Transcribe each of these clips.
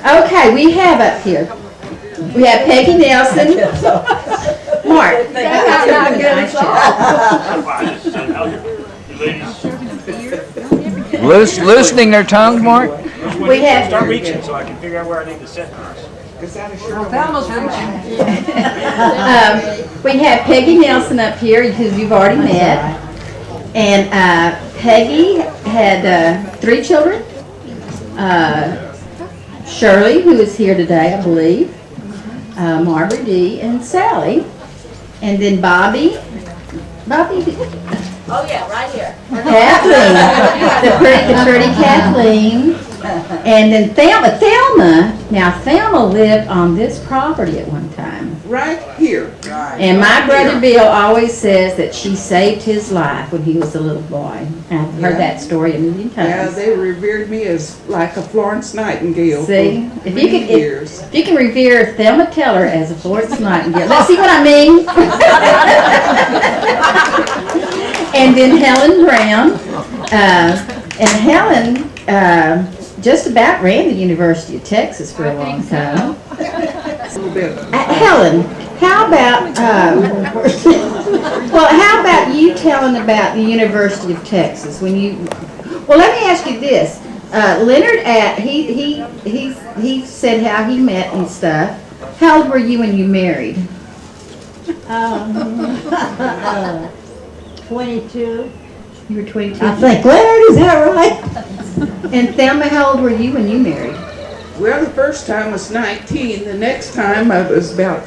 Okay, we have up here. We have Peggy Nelson. Mark. Loosening their tongue, Mark? We have Start reaching so I can figure out where I need to sit. we have Peggy Nelson up here, who you've already met. And Peggy had 3 children. Shirley, who is here today, I believe. Margaret D. and Sally. And then Bobby. Oh yeah, right here. Kathleen. the pretty Kathleen. And then Thelma. Now Thelma lived on this property at one time. Right here. And my brother Bill always says that she saved his life when he was a little boy. I've heard that story a million times. Yeah, they revered me as like a Florence Nightingale. See, for many years. if you can revere Thelma Teller as a Florence Nightingale, let's see what I mean. And then Helen Brown, and Helen just about ran the University of Texas for a long time. Helen, how about how about you telling about the University of Texas when you? Well, let me ask you this. Leonard, he said how he met and stuff. How old were you when you married? 22. You were 22. I think, Leonard, is that right? And Thelma, how old were you when you married? Well, the first time was 19. The next time I was about,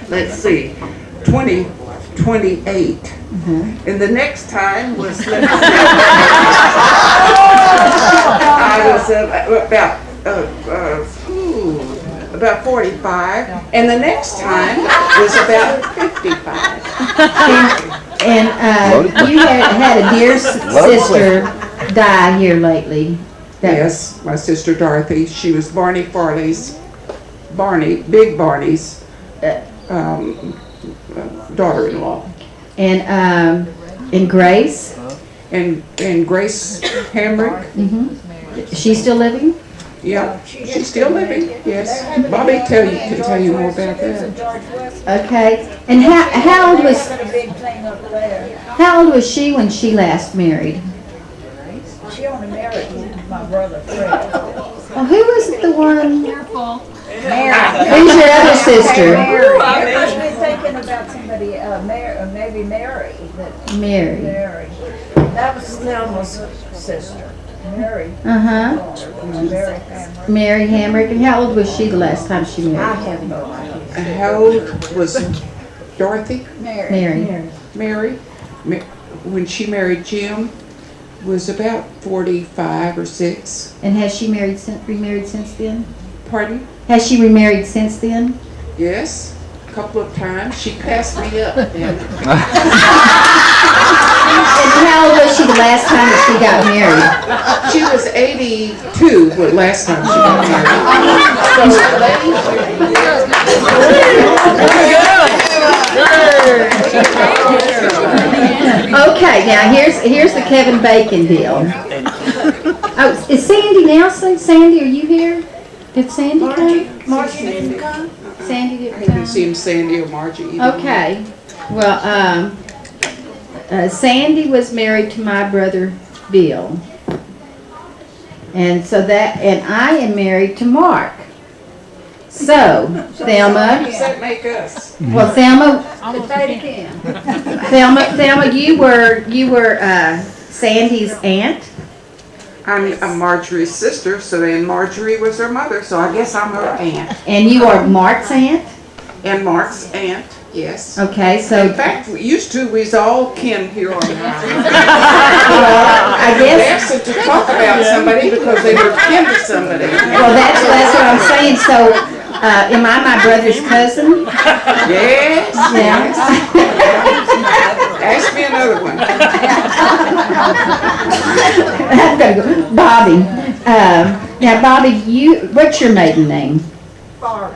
let's see, 28. And the next time was, I was about 45. And the next time was about 55. And you had a dear sister die here lately. Yes, my sister Dorothy. She was Big Barney's daughter-in-law. And Grace? And Grace Hamrick. She's still living? Yeah, she's still living, yes. Bobby can tell you more about that. Okay. And how old was she when she last married? She only married my brother Fred. Well, who was the one? Careful. Who's your other sister? I must be thinking about somebody, maybe Mary. Mary. That was Thelma's sister. Mary. Uh-huh. Mary Hamrick. Mary Hamrick. And how old was she the last time she I married? have no idea. How old was Dorothy? Mary. Mary? When she married Jim, was about 45 or 6. And has she remarried since then? Pardon? Has she remarried since then? Yes, a couple of times. She passed me up then. And how old was she the last time that she got married? She was 82 the last time she got married. Okay, now here's the Kevin Bacon deal. Oh, is Sandy Nelson? Sandy, are you here? Did Sandy come? Margie didn't come? Sandy I didn't haven't come. seen Sandy or Margie either. Okay. Well, Sandy was married to my brother Bill, and I am married to Mark. So, Thelma. How does that make us? Well, Thelma, you were Sandy's aunt. I'm Marjorie's sister, so then Marjorie was her mother, so I guess I'm her aunt. And you are Mark's aunt? And Mark's aunt, yes. Okay, so. In fact, we was all kin here on the island. I They guess. asked them to talk about somebody because they were kin to somebody. Well, that's what I'm saying. So, am I my brother's cousin? Yes, yes. Ask me another one. I'm gonna go. Bobby. Now, Bobby, what's your maiden name? Farley.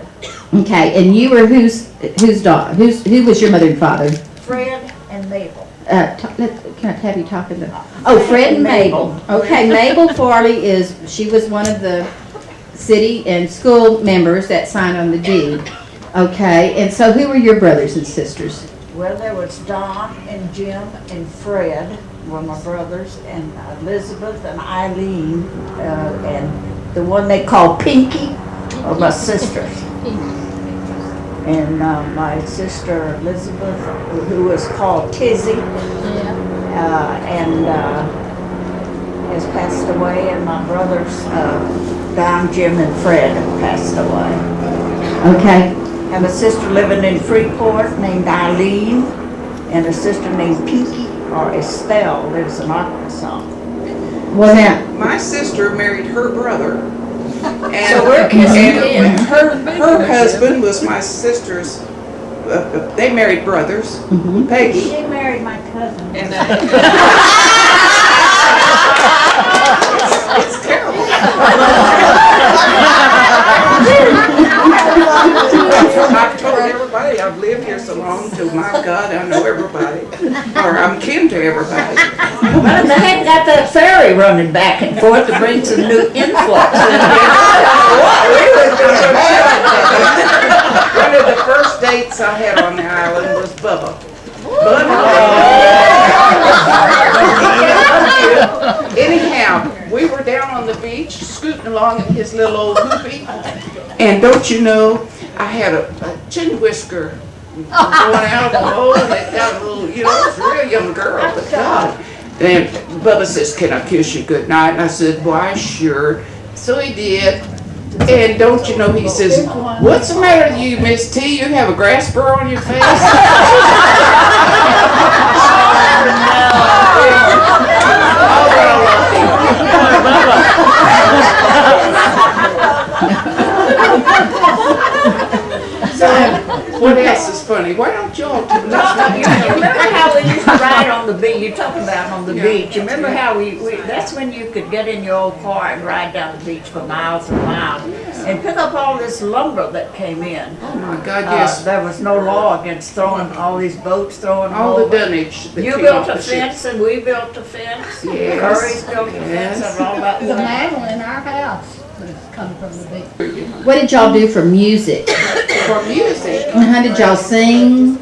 Okay, and you were whose daughter? Who was your mother and father? Fred and Mabel. Can I have you talking to? Oh, Fred and Mabel. Okay, Mabel Farley she was one of the city and school members that signed on the deed. Okay, and so who were your brothers and sisters? Well, there was Don and Jim and Fred were my brothers, and Elizabeth and Eileen, and the one they called Pinky are my sisters. And my sister Elizabeth, who was called Tizzy, and has passed away, and my brothers, Don, Jim, and Fred have passed away. Okay. I have a sister living in Freeport named Eileen, and a sister named Pinky, or Estelle, lives in Arkansas. Well, now, My sister married her brother. And, So we're kissing and her husband was my sister's, they married brothers, Peggy. She married my cousin. And it's terrible. I've told everybody I've lived here so long, till my God, I know everybody, or I'm kin to everybody. Well, they hadn't got that ferry running back and forth to bring some new influx in here. One of the first dates I had on the island was Bubba. Anyhow, we were down on the beach, scooting along in his little old hoopy, and don't you know, I had a chin whisker going out, and it got a little, you know, it was a real young girl, but God. And Bubba says, "Can I kiss you goodnight?" And I said, "Why, sure." So he did. And don't you know, he says, "What's the matter with you, Miss T? You have a grass burr on your face?" So, what else is funny? Why don't y'all tell me? You remember how we used to ride on the beach? You're talking about on the beach. You remember how that's when you could get in your old car and ride down the beach for miles and miles and pick up all this lumber that came in. Oh my God, yes. There was no law against throwing all these boats, throwing All the over. dunnage that You came built off a the fence ships. and we built a fence. Yes. Curry's built a fence Yes. and all that. The mantle in our house was come from the beach. what did y'all do for music? For music. How did y'all sing?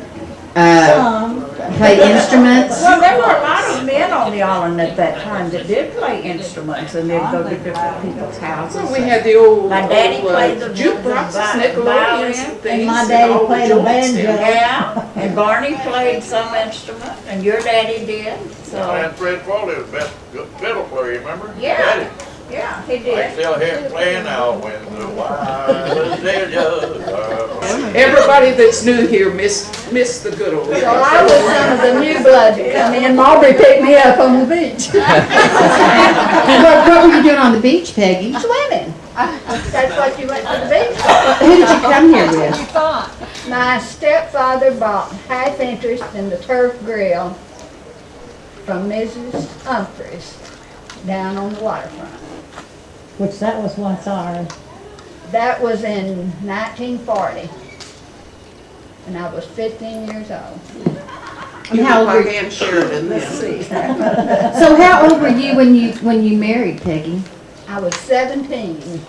Play instruments? Well, there were a lot of men on the island at that time that did play instruments, and they'd go to different people's houses. Well, we had the old, My daddy old, played the jukeboxes, violin. Nickelodeons and things. my daddy all the played a joints banjo. there. Yeah, and Barney played some instrument, and your daddy did, so, And Fred Foley was the best fiddle player, you remember? Yeah. Daddy. yeah, he I did. still hear him playing now when the wildest day just Everybody that's new here missed the good old days. Well, I was some of the new blood that come in. Marbury picked me up on the beach. What were you doing on the beach, Peggy? Swimming. That's what you went to the beach Who did you come here with? for. My stepfather bought half interest in the Turf Grill from Mrs. Humphreys down on the waterfront. Which that was once ours. That was in 1940. And I was 15 years old. You How look old like were Ann Sheridan then. So how old were you when you married, Peggy? I was 17.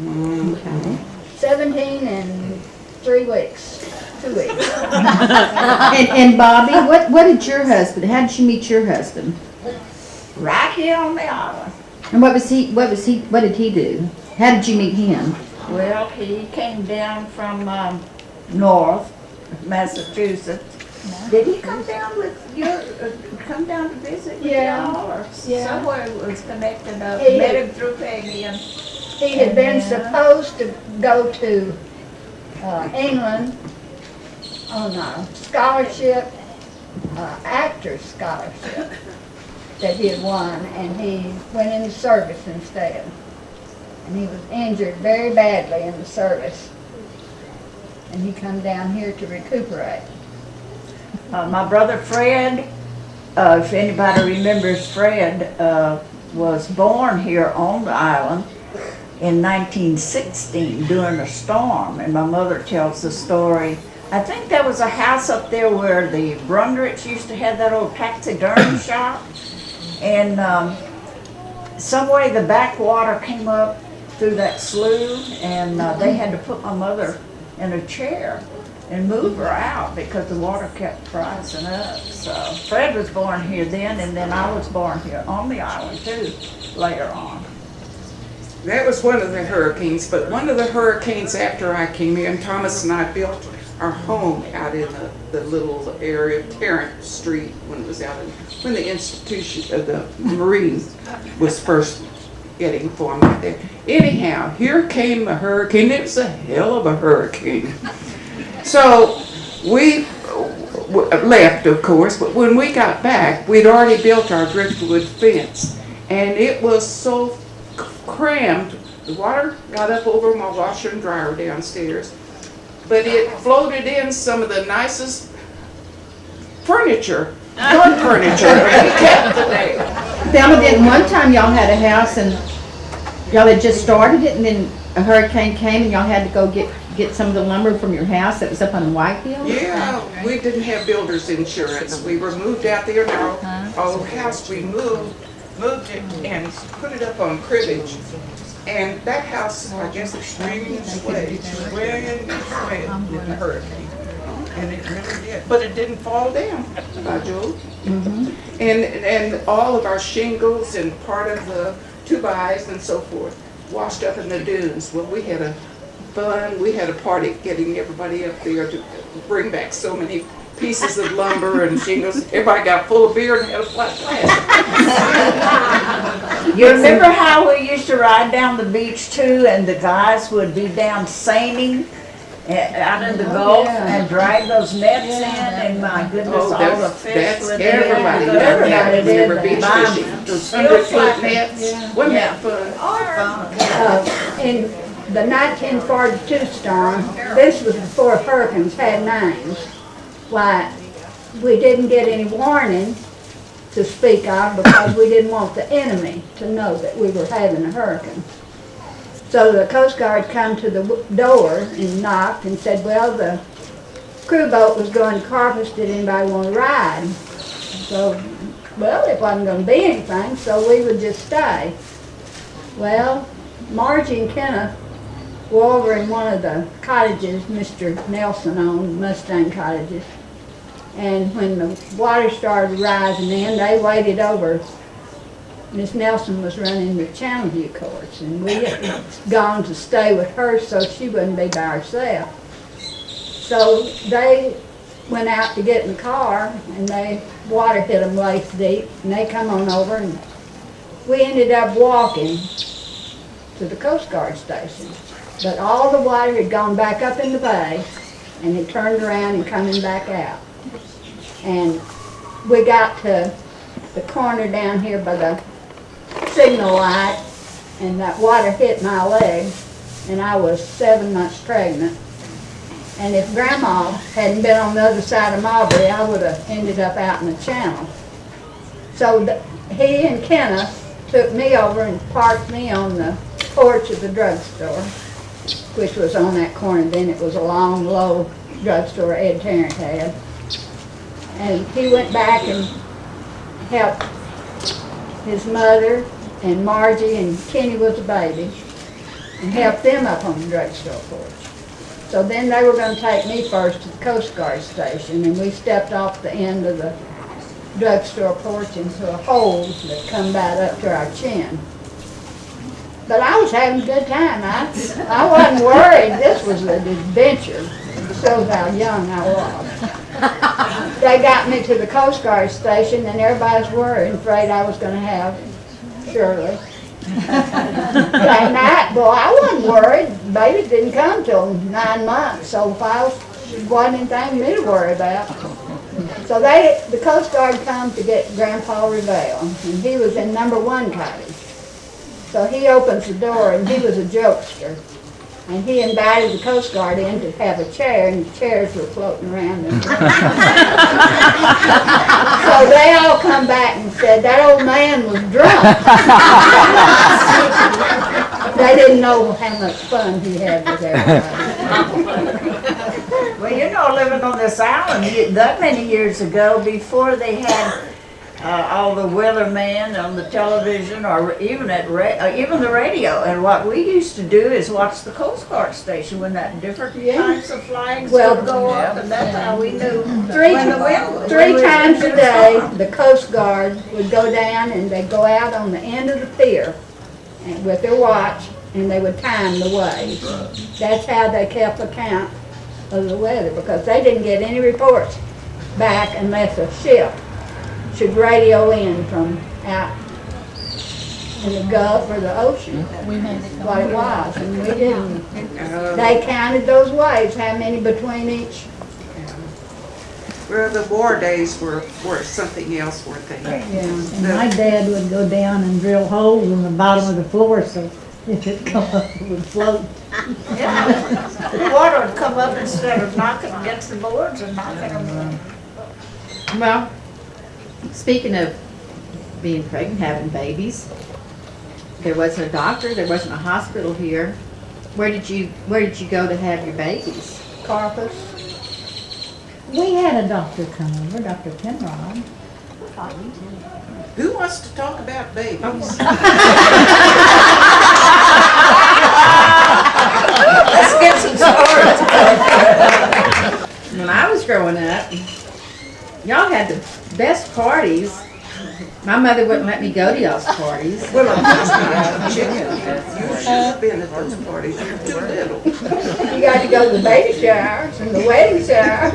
Okay. 17 and 3 weeks. 2 weeks. And Bobby, what did your husband? How did you meet your husband? Right here on the island. And what did he do? How did you meet him? Well, he came down from north Massachusetts. Did he come down with come down to visit with Yeah. y'all, or Yeah. somewhere it was connected up? He- Met him through Peggy and. He had been supposed to go to England on a scholarship, actor's scholarship that he had won, and he went into service instead. And he was injured very badly in the service. And he come down here to recuperate. My brother Fred, if anybody remembers Fred, was born here on the island in 1916 during a storm, and my mother tells the story. I think there was a house up there where the Brundrich used to have that old taxidermy shop, and some way the backwater came up through that slough, and they had to put my mother in a chair and move her out because the water kept rising up. So Fred was born here then, and then I was born here on the island too, later on. That was one of the hurricanes, but one of the hurricanes after I came here, and Thomas and I built our home out in the little area of Tarrant Street when it was out in, when the institution of the Marine was first getting formed out there. Anyhow, here came a hurricane. It was a hell of a hurricane. So we left, of course, but when we got back, we'd already built our driftwood fence, and it was so crammed. The water got up over my washer and dryer downstairs, but it floated in some of the nicest furniture, wood furniture, and we kept it there. Thelma, didn't one time y'all had a house and y'all had just started it, and then a hurricane came and y'all had to go get some of the lumber from your house that was up on White Hill? Yeah, we didn't have builder's insurance. We were moved out there in our old house. We moved it and put it up on cribbage. And that house, I guess, extremely swayed in the hurricane. And it really did. But it didn't fall down, by Jove. And all of our shingles and part of the 2x and so forth washed up in the dunes. Well, we had a party getting everybody up there to bring back so many pieces of lumber and shingles. Everybody got full of beer and had a flat glass. You remember how we used to ride down the beach too, and the guys would be down seining out in the Gulf and drag those nets in, and my goodness, all the fish that's would everybody done that. They were beach fishing. Those 100-foot nets. Wasn't that fun? In the 1942 storm, this was before hurricanes had names. Why, we didn't get any warning to speak of because we didn't want the enemy to know that we were having a hurricane. So the Coast Guard come to the door and knocked and said, well, the crew boat was going to Corpus, did anybody want to ride? So, well, it wasn't going to be anything, so we would just stay. Well, Margie and Kenneth were over in one of the cottages Mr. Nelson owned, Mustang Cottages. And when the water started rising in, they waded over. Miss Nelson was running the Channelview courts, and we had gone to stay with her so she wouldn't be by herself. So they went out to get in the car, and water hit them waist deep, and they come on over, and we ended up walking to the Coast Guard station. But all the water had gone back up in the bay, and it turned around and coming back out. And we got to the corner down here by the signal light, and that water hit my leg, and I was 7 months pregnant. And if Grandma hadn't been on the other side of Marbury, I would have ended up out in the channel. So he and Kenneth took me over and parked me on the porch of the drugstore, which was on that corner. Then it was a long, low drugstore Ed Tarrant had. And he went back and helped his mother and Margie, and Kenny was a baby, and helped them up on the drugstore porch. So then they were going to take me first to the Coast Guard station, and we stepped off the end of the drugstore porch into a hole that come about up to our chin. But I was having a good time. I wasn't worried. This was an adventure. It shows how young I was. They got me to the Coast Guard station, and everybody was worried, afraid I was going to have Shirley. That night, boy, I wasn't worried. Baby didn't come till 9 months, so it wasn't anything for me to worry about. So the Coast Guard come to get Grandpa Revelle, and he was in number 1 cottage. So he opens the door, and he was a jokester. And he invited the Coast Guard in to have a chair, and the chairs were floating around. So they all come back and said, that old man was drunk. They didn't know how much fun he had with everybody. Well, you know, living on this island that many years ago, before they had all the weathermen on the television or even even the radio. And what we used to do is watch the Coast Guard station when that different types of flags Well, would go up, and that's how we knew Three when the wind. three times a day, the Coast Guard would go down and they'd go out on the end of the pier and with their watch, and they would time the waves. That's how they kept account of the weather, because they didn't get any reports back unless a ship should radio in from out in the Gulf or the ocean, what it was, and we didn't. They counted those waves, how many between each. Well, the war days were something else, weren't they? Yeah. And my dad would go down and drill holes in the bottom of the floor, so if it come up, it would float. Yeah, the water would come up instead of knocking against the boards and knocking them. Well, speaking of being pregnant, having babies, there wasn't a doctor, there wasn't a hospital here. Where did you go to have your babies? Carpus. We had a doctor come over, Dr. Penrod. Who wants to talk about babies? Let's get some stories. When I was growing up, y'all had the best parties. My mother wouldn't let me go to y'all's parties. Well, I'm just not chicken. You should have been at those parties. You're too little. You got to go to the baby showers and the wedding shower.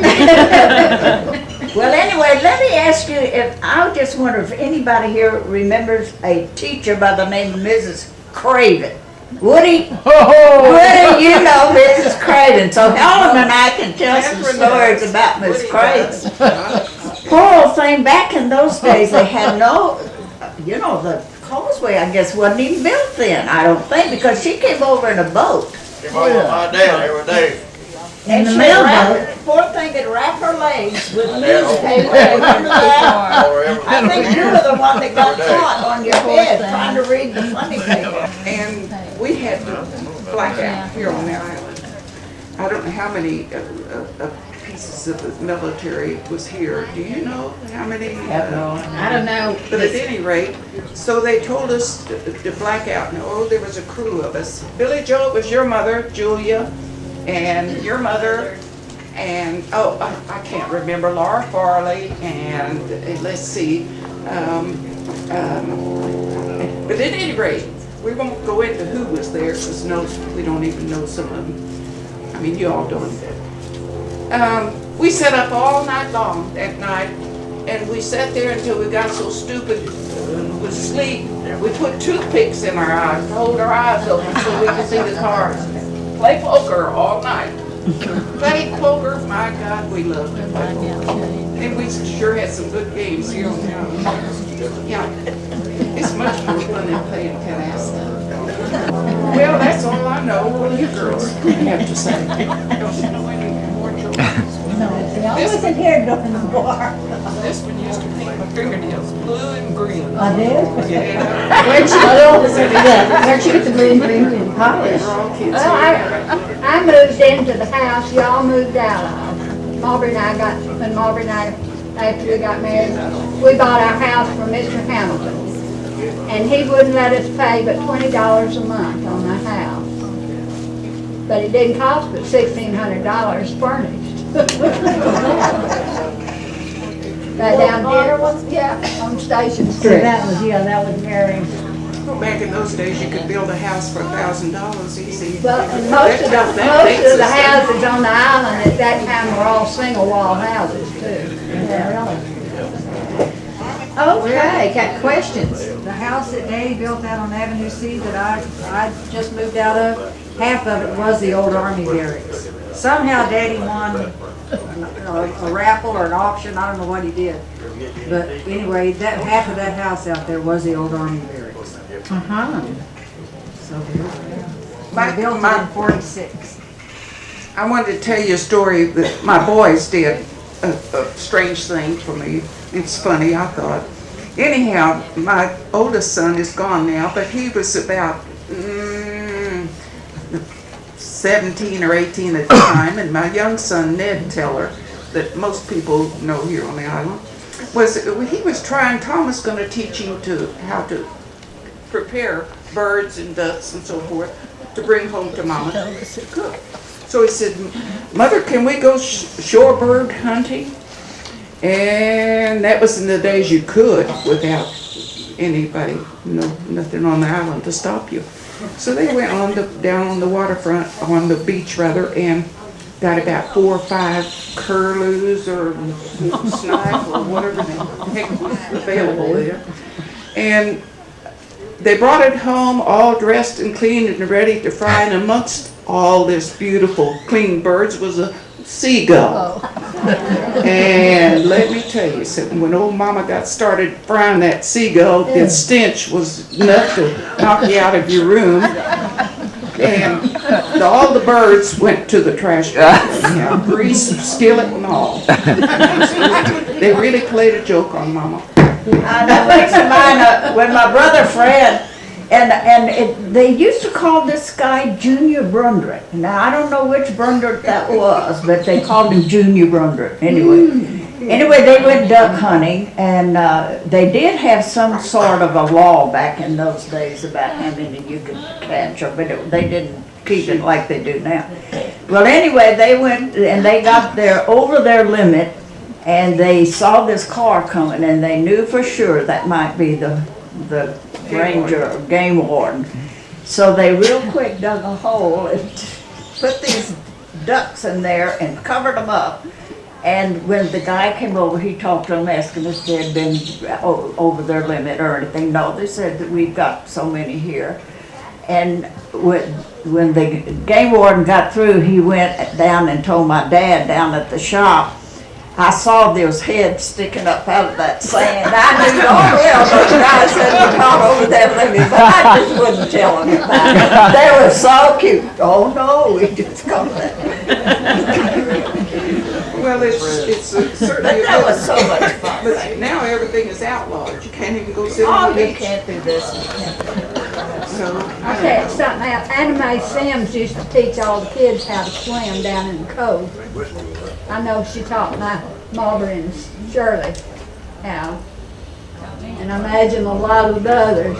Well, anyway, let me ask you I just wonder if anybody here remembers a teacher by the name of Mrs. Craven. Woody? Woody, you know Mrs. Craven. So Helen and I can tell some stories about Miss Craven. Poor old thing, back in those days, they had no, the causeway, I guess, wasn't even built then, I don't think, because she came over in a boat. Came over my dad every day. And the she mailboat. poor thing could wrap her legs with Yeah. newspaper. Remember that? Over every I think you were the one that got Every day. caught on your head trying to read the funny paper. And we had to black out here on the island. I don't know how many pieces of the military was here. Do you know how many? I don't know. But at any rate, so they told us to black out. And there was a crew of us. Billy Joe, it was your mother, Julia, and your mother, and I can't remember, Laura Farley, and let's see. But at any rate, we won't go into who was there because we don't even know some of them. I mean, you all don't. We sat up all night long that night, and we sat there until we got so stupid with sleep. We put toothpicks in our eyes to hold our eyes open so we could see the cards. Play poker all night. Play poker, my God, we loved to play poker. And we sure had some good games here on the island. Yeah, it's much more fun than playing canasta. Well, that's all I know. What do you girls have to say? Don't you know any more children? No, see, I wasn't here during the war. This one used to paint my fingernails blue and green. I did? Yeah, Where'd you get the blue and green polish? we're all kids. Well, I moved into the house y'all moved out of. Marbury and I when Marbury and I, after we got married, we bought our house from Mr. Hamilton. And he wouldn't let us pay but $20 a month on the house. But it didn't cost but $1,600 furnished. Right down here, yeah, on Station So Street. that was Mary. Well, back in those days, you could build a house for $1,000 easy. Well, and most of the houses on the island at that time were all single wall houses too. Okay, got questions. The house that Daddy built out on Avenue C that I just moved out of, half of it was the old Army barracks. Somehow Daddy won a raffle or an auction, I don't know what he did. But anyway, that half of that house out there was the old Army barracks. Uh-huh. So they built it in '46. I wanted to tell you a story that my boys did, a strange thing for me. It's funny, I thought. Anyhow, my oldest son is gone now, but he was about 17 or 18 at the time, and my young son, Ned Teller, that most people know here on the island, he was trying, Tom was gonna teach him how to prepare birds and ducks and so forth to bring home to Mama to cook. So he said, Mother, can we go shorebird hunting? And that was in the days you could without anybody, nothing on the island to stop you. So they went down on the waterfront, on the beach rather, and got about 4 or 5 curlews or snipe or whatever the heck was available there. And they brought it home all dressed and clean and ready to fry, and amongst all this beautiful clean birds was a seagull. And let me tell you something, when old Mama got started frying that seagull, the stench was enough to knock you out of your room. And all the birds went to the trash can, grease, skillet and all. They really played a joke on Mama. That makes mine when my brother Fred, they used to call this guy Junior Brundrick. Now, I don't know which Brundrick that was, but they called him Junior Brundrick Anyway, they went duck hunting, and they did have some sort of a law back in those days about how many you could catch, but they didn't keep it like they do now. Well, anyway, they went and they got over their limit, and they saw this car coming, and they knew for sure that might be the ranger or game warden. So they real quick dug a hole and put these ducks in there and covered them up. And when the guy came over, he talked to them, asking if they had been over their limit or anything. No, they said that we've got so many here. And when the game warden got through, he went down and told my dad down at the shop, I saw those heads sticking up out of that sand. I knew, oh yeah, those guys said we caught over that limit, but I just wouldn't tell them about it. They were so cute. Oh no, we just come back. Well, it's certainly. But that was so much fun. But now everything is outlawed. You can't even go sit Oh, on the you beach. can't do this. You can't do that. So, I'll tell you something else. Anime Sims used to teach all the kids how to swim down in the cove. I know she taught my Marbury and Shirley how. And I imagine a lot of the others.